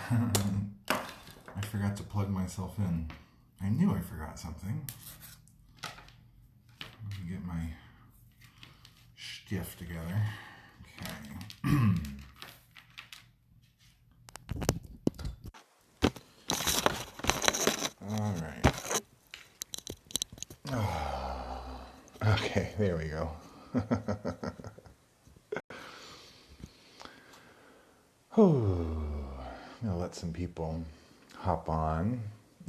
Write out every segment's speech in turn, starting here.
I forgot to plug myself in. I knew I forgot something. Let me get my stiff together. Okay. All right. Oh, okay, there we go. I'm going to let some people hop on.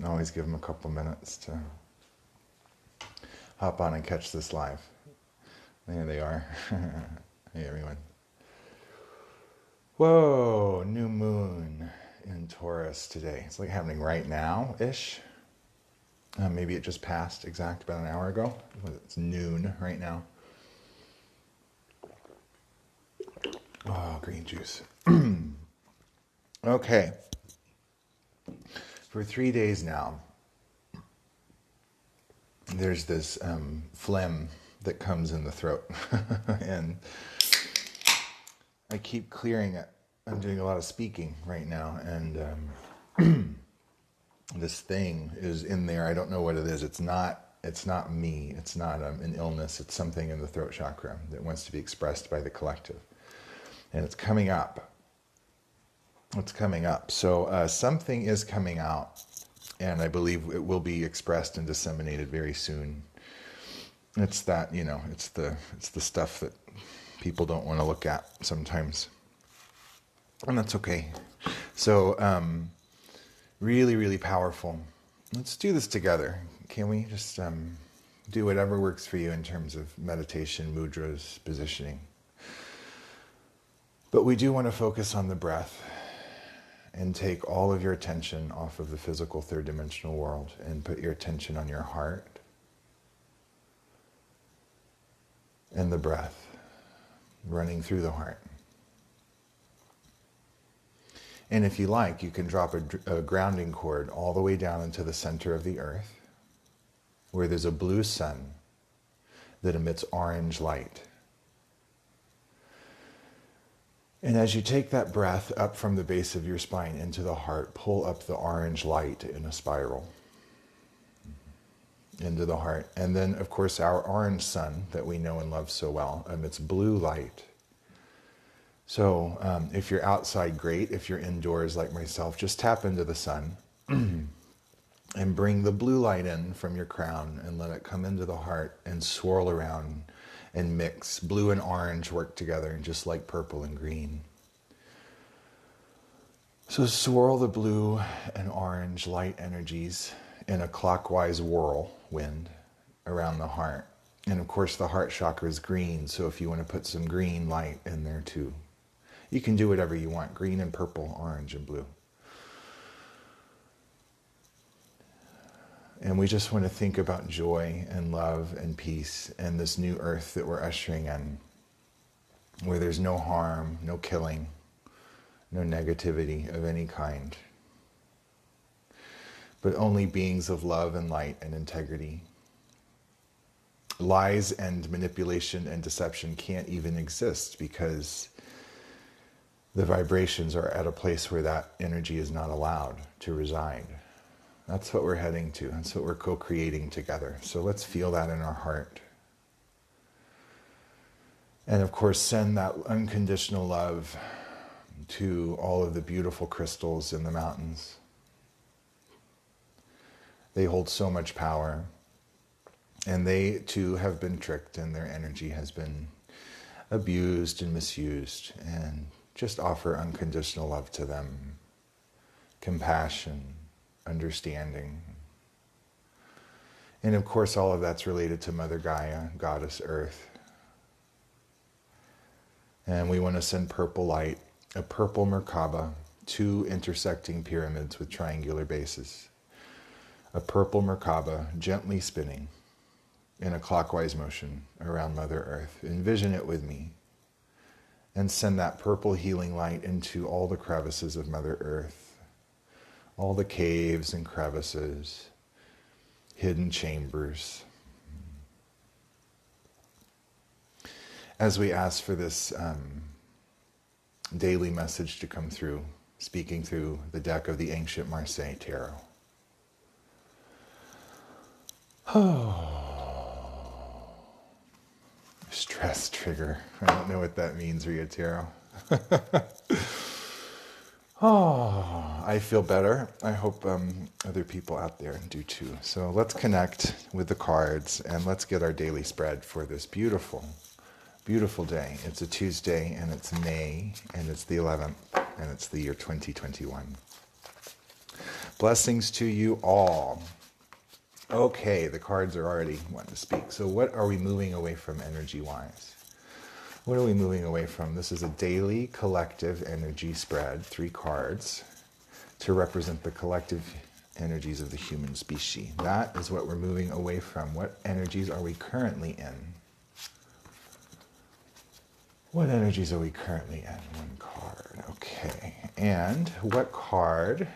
I always give them a couple minutes to hop on and catch this live. There they are. Hey, everyone. Whoa, new moon in Taurus today. It's like happening right now-ish. Maybe it just passed about an hour ago. It's noon right now. Oh, green juice. Okay. For 3 days now, there's this phlegm that comes in the throat. And I keep clearing it. I'm doing a lot of speaking right now, and this thing is in there. I don't know what it is. It's not me. It's not an illness. It's something in the throat chakra that wants to be expressed by the collective. And it's coming up. It's coming up. So something is coming out, and I believe it will be expressed and disseminated very soon. It's that, it's the stuff that people don't want to look at sometimes. And that's okay. So really, really powerful. Let's do this together. Can we just do whatever works for you in terms of meditation, mudras, positioning? But we do want to focus on the breath and take all of your attention off of the physical third dimensional world and put your attention on your heart and the breath running through the heart. And if you like, you can drop a grounding cord all the way down into the center of the earth, where there's a blue sun that emits orange light. And as you take that breath up from the base of your spine into the heart, pull up the orange light in a spiral into the heart. And then, of course, our orange sun that we know and love so well emits blue light. So if you're outside, great. If you're indoors like myself, just tap into the sun and bring the blue light in from your crown and let it come into the heart and swirl around and mix. Blue and orange work together, just like purple and green. So swirl the blue and orange light energies in a clockwise whirlwind around the heart. And of course the heart chakra is green, so if you want to put some green light in there too. You can do whatever you want, green and purple, orange and blue. And we just want to think about joy and love and peace and this new earth that we're ushering in, where there's no harm, no killing, no negativity of any kind, but only beings of love and light and integrity. Lies and manipulation and deception can't even exist because the vibrations are at a place where that energy is not allowed to reside. That's what we're heading to. That's what we're co-creating together. So let's feel that in our heart. And of course, send that unconditional love to all of the beautiful crystals in the mountains. They hold so much power. And they too have been tricked, and their energy has been abused and misused. And just offer unconditional love to them. Compassion, understanding. And of course, all of that's related to Mother Gaia, Goddess Earth. And we want to send purple light, a purple Merkaba, 2 intersecting pyramids with triangular bases. A purple Merkaba gently spinning in a clockwise motion around Mother Earth. Envision it with me. And send that purple healing light into all the crevices of Mother Earth, all the caves and crevices, hidden chambers. As we ask for this daily message to come through speaking through the deck of the Ancient Marseille Tarot. Stress trigger. I don't know what that means, Ria Tarot. I feel better. I hope other people out there do too. So let's connect with the cards and let's get our daily spread for this beautiful, beautiful day. It's a Tuesday and it's May and it's the 11th and it's the year 2021. Blessings to you all. Okay, the cards are already wanting to speak. So what are we moving away from energy-wise? What are we moving away from? This is a daily collective energy spread, 3 cards, to represent the collective energies of the human species. That is what we're moving away from. What energies are we currently in? What energies are we currently in? 1 card. Okay. And what card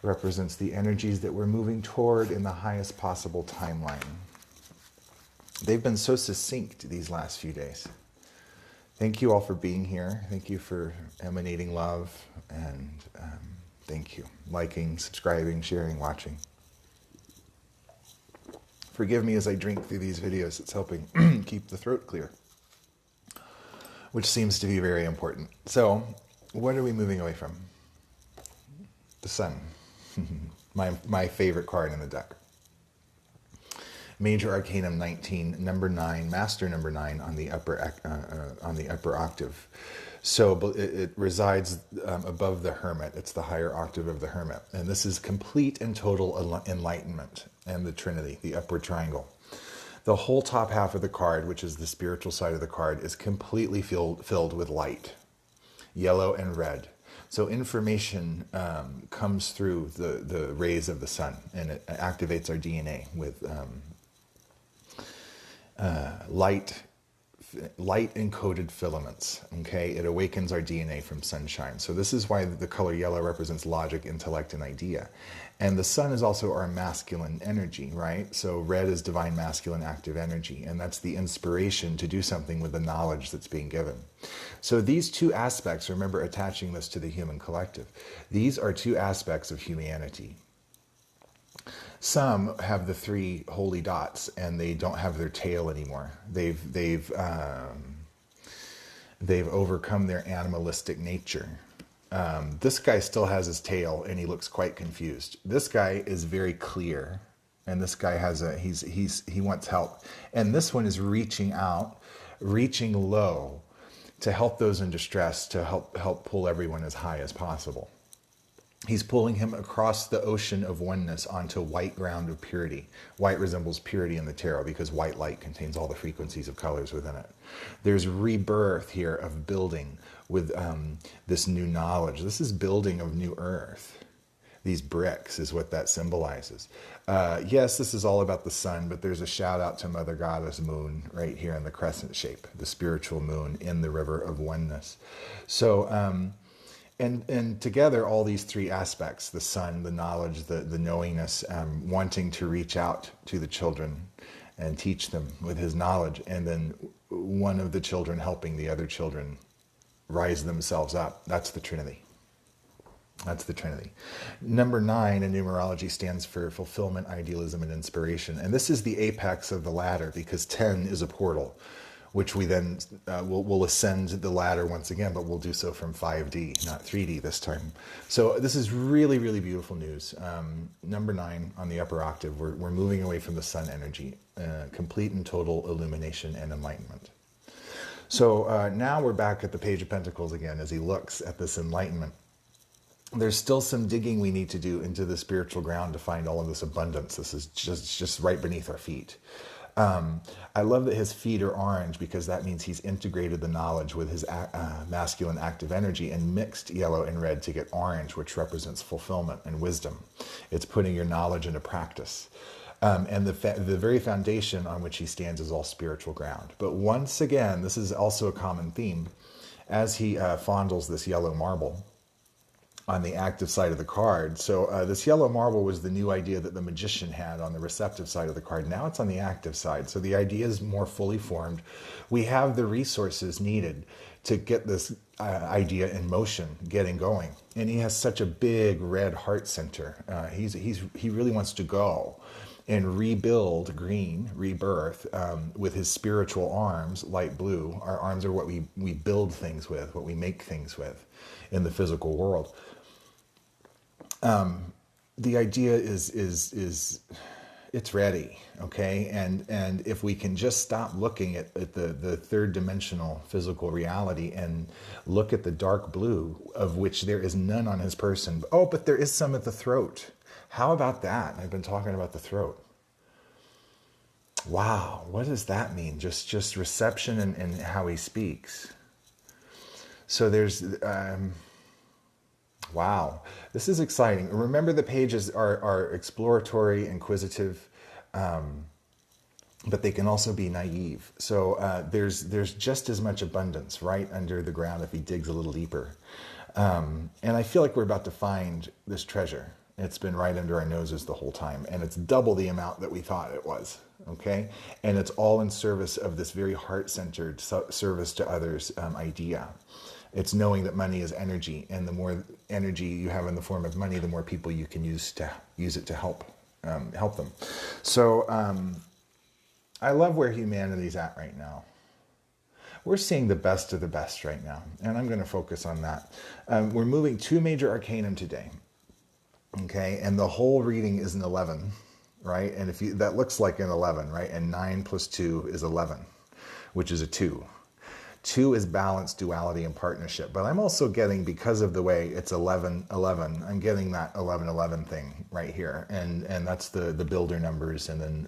represents the energies that we're moving toward in the highest possible timeline? They've been so succinct these last few days. Thank you all for being here. Thank you for emanating love. And thank you. Liking, subscribing, sharing, watching. Forgive me as I drink through these videos. It's helping keep the throat clear, which seems to be very important. So, what are we moving away from? The sun. my favorite card in the deck. Major Arcanum 19, number 9, Master number 9 on the upper octave. So it resides above the Hermit. It's the higher octave of the Hermit, and this is complete and total enlightenment and the Trinity, the upward triangle. The whole top half of the card, which is the spiritual side of the card, is completely filled with light, yellow and red. So information comes through the rays of the sun, and it activates our DNA with light encoded filaments. Okay, it awakens our DNA from sunshine. So this is why the color yellow represents logic, intellect, and idea. And the sun is also our masculine energy, right? So red is divine masculine active energy, and that's the inspiration to do something with the knowledge that's being given. So these 2 aspects, remember attaching this to the human collective, these are 2 aspects of humanity. Some have the 3 holy dots and they don't have their tail anymore. They've overcome their animalistic nature. This guy still has his tail and he looks quite confused. This guy is very clear, and this guy has he wants help. And this one is reaching out, reaching low to help those in distress, to help pull everyone as high as possible. He's pulling him across the ocean of oneness onto white ground of purity. White resembles purity in the tarot because white light contains all the frequencies of colors within it. There's rebirth here of building with this new knowledge. This is building of new earth. These bricks is what that symbolizes. Yes, this is all about the sun, but there's a shout out to Mother Goddess Moon right here in the crescent shape, the spiritual moon in the river of oneness. So, And together, all these 3 aspects, the sun, the knowledge, the knowingness, wanting to reach out to the children and teach them with his knowledge, and then one of the children helping the other children rise themselves up. That's the Trinity. That's the Trinity. Number 9 in numerology stands for fulfillment, idealism, and inspiration. And this is the apex of the ladder because 10 is a portal, which we then will ascend the ladder once again, but we'll do so from 5D, not 3D this time. So this is really, really beautiful news. Number 9 on the upper octave, we're moving away from the sun energy, complete and total illumination and enlightenment. So now we're back at the Page of Pentacles again as he looks at this enlightenment. There's still some digging we need to do into the spiritual ground to find all of this abundance. This is just right beneath our feet. I love that his feet are orange because that means he's integrated the knowledge with his masculine active energy and mixed yellow and red to get orange, which represents fulfillment and wisdom. It's putting your knowledge into practice. And the very foundation on which he stands is all spiritual ground. But once again, this is also a common theme, as he fondles this yellow marble on the active side of the card. So this yellow marble was the new idea that the magician had on the receptive side of the card. Now it's on the active side. So the idea is more fully formed. We have the resources needed to get this idea in motion, getting going. And he has such a big red heart center. He really wants to go and rebuild green, rebirth, with his spiritual arms, light blue. Our arms are what we build things with, what we make things with in the physical world. The idea is it's ready, okay? And if we can just stop looking at the third dimensional physical reality and look at the dark blue, of which there is none on his person. Oh, but there is some at the throat. How about that? I've been talking about the throat. Wow, what does that mean? Just reception and how he speaks. So there's... wow, this is exciting. Remember, the pages are exploratory, inquisitive, but they can also be naive. So there's just as much abundance right under the ground if he digs a little deeper. And I feel like we're about to find this treasure. It's been right under our noses the whole time, and it's double the amount that we thought it was, okay? And it's all in service of this very heart-centered service to others idea. It's knowing that money is energy, and the more energy you have in the form of money, the more people you can use it to help them. So I love where humanity's at right now. We're seeing the best of the best right now, and I'm going to focus on that. We're moving 2 major arcanum today, okay? And the whole reading is an 11, right? And that looks like an 11, right? And 9 plus 2 is 11, which is a 2. 2 is balance, duality, and partnership. But I'm also getting, because of the way it's 11, 11, I'm getting that 11, 11 thing right here. And that's the builder numbers. And then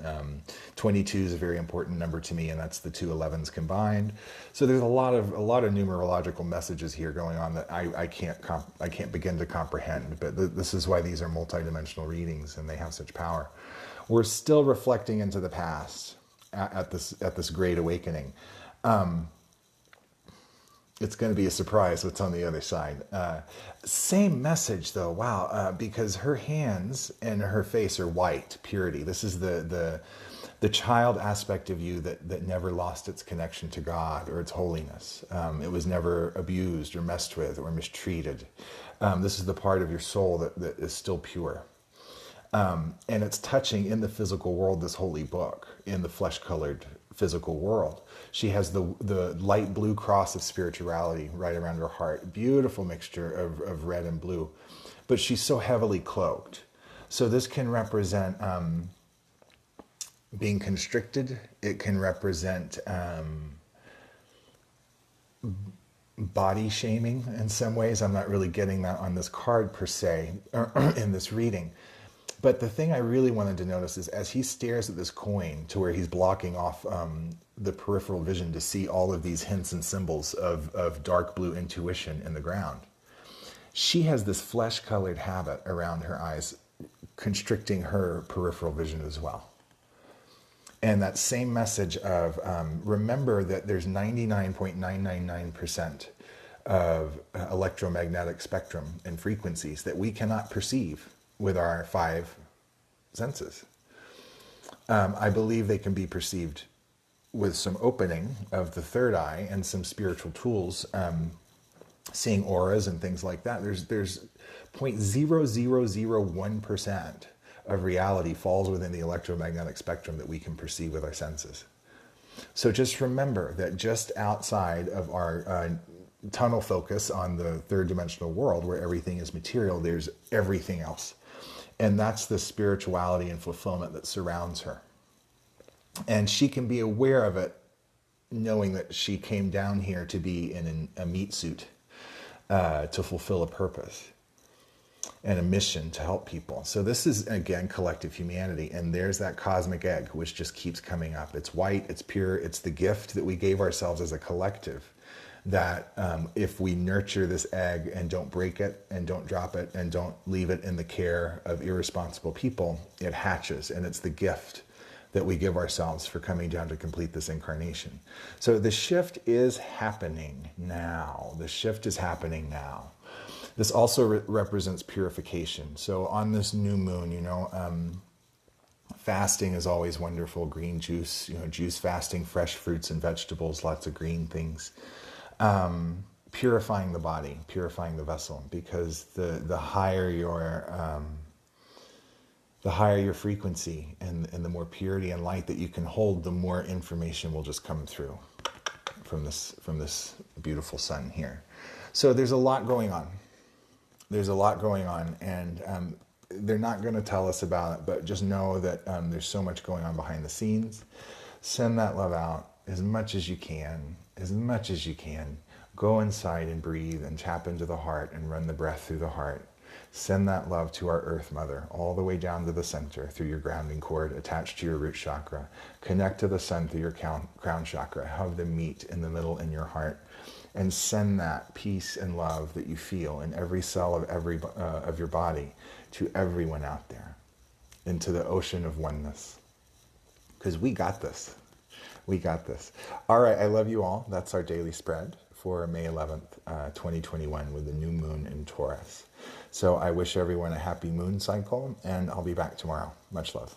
22 is a very important number to me, and that's the 2 11s combined. So there's a lot of numerological messages here going on that I can't begin to comprehend. But this is why these are multidimensional readings, and they have such power. We're still reflecting into the past at this great awakening. It's going to be a surprise what's on the other side. Same message though, wow, because her hands and her face are white, purity. This is the child aspect of you that never lost its connection to God or its holiness. It was never abused or messed with or mistreated. This is the part of your soul that is still pure. And it's touching in the physical world, this holy book, in the flesh-colored physical world. She has the light blue cross of spirituality right around her heart. Beautiful mixture of red and blue. But she's so heavily cloaked. So this can represent being constricted. It can represent body shaming in some ways. I'm not really getting that on this card per se, or in this reading. But the thing I really wanted to notice is as he stares at this coin to where he's blocking off the peripheral vision to see all of these hints and symbols of dark blue intuition in the ground, she has this flesh-colored habit around her eyes constricting her peripheral vision as well. And that same message of remember that there's 99.999% of electromagnetic spectrum and frequencies that we cannot perceive with our 5 senses. I believe they can be perceived with some opening of the third eye and some spiritual tools, seeing auras and things like that. There's 0.0001% of reality falls within the electromagnetic spectrum that we can perceive with our senses. So just remember that just outside of our tunnel focus on the third dimensional world where everything is material, there's everything else. And that's the spirituality and fulfillment that surrounds her. And she can be aware of it, knowing that she came down here to be in a meat suit, to fulfill a purpose and a mission to help people. So this is, again, collective humanity. And there's that cosmic egg, which just keeps coming up. It's white, it's pure, it's the gift that we gave ourselves as a collective. That if we nurture this egg and don't break it and don't drop it and don't leave it in the care of irresponsible people, it hatches. And it's the gift that we give ourselves for coming down to complete this incarnation. So the shift is happening now. The shift is happening now. This also represents purification. So on this new moon, fasting is always wonderful. Green juice, juice fasting, fresh fruits and vegetables, lots of green things. Purifying the body, purifying the vessel, because the higher your frequency and the more purity and light that you can hold, the more information will just come through from this beautiful sun here. So there's a lot going on. There's a lot going on, and they're not going to tell us about it, but just know that there's so much going on behind the scenes. Send that love out as much as you can, as much as you can. Go inside and breathe and tap into the heart and run the breath through the heart. Send that love to our Earth Mother, all the way down to the center through your grounding cord, attached to your root chakra. Connect to the sun through your crown chakra. Have them meet in the middle in your heart. And send that peace and love that you feel in every cell of your body to everyone out there, into the ocean of oneness. Because we got this. We got this. All right, I love you all. That's our daily spread for May 11th, 2021, with the new moon in Taurus. So I wish everyone a happy moon cycle, and I'll be back tomorrow. Much love.